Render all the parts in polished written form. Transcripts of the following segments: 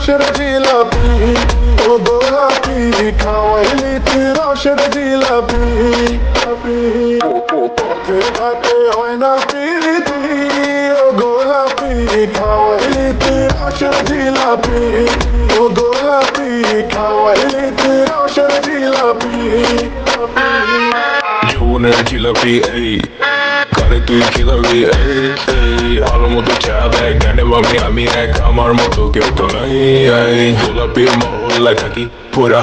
রসের জিলাপি ও গোলাপি খাওয়াইলি তুই রসের জিলাপি পথে ঘাটে হয় না প্রীতি ও গোলাপি খাওয়াইলি তুই রসের জিলাপি ও গোলাপি খাওয়াইলি তুই রসের জিলাপি যৌবনের জিলাপি এই কারে তুই খিলাবি এই আলো মতো চা দেয় জ্ঞানে ভাবি আমি এক আমার মতো কেউ তো নাই এই গোলাপির মহল্লায় থাকি পুরা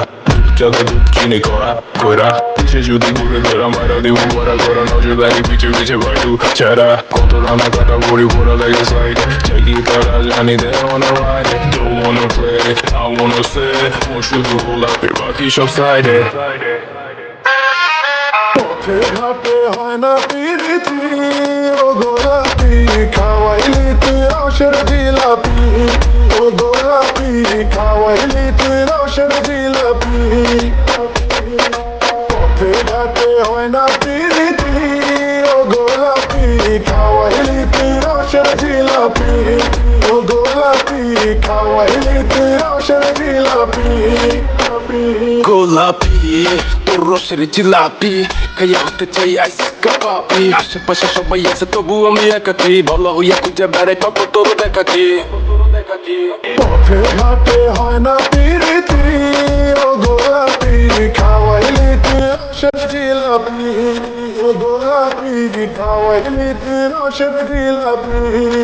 চাঁদা দুধ চিনি করা সে যদি ঘুরে ধরা মারা দিব ভরা করা নজর লাগে পিছে পিছে বায়ু ছাড়া কত রানা কাটা ভরি ভরা লাগে সাইডে চাইকি তারা জানি দে on a ride don't wanna play I wanna say শুধু গোলাপি বাকি সব সাইডে পথে ঘাটে হয় না প্রীতি ও গোলাপি খাওয়াইলি তুই রসের জিলাপি ও গোলাপি খাওয়াইলি তুই রসের জিলাপি পথে ঘাটে হয় না প্রীতি ও গোলাপি খাওয়াইলি তুই রসের জিলাপি ও গোলাপি খাওয়াইলি তুই রসের জিলাপি গোলাপি তোর রসের জিলাপি খাইয়া হতে চাই আইস কাপাপি আশেপাশে সবাই আছে তবু আমি একাকি ভালো হইয়া খুঁজে বেড়াই পাবো তোর দেখাকি পথে ঘাটে হয় না প্রীতি ও গোলাপি খাওয়াইলি তুই রসের জিলাপি ও গোলাপি খাওয়াইলি তুই রসের জিলাপি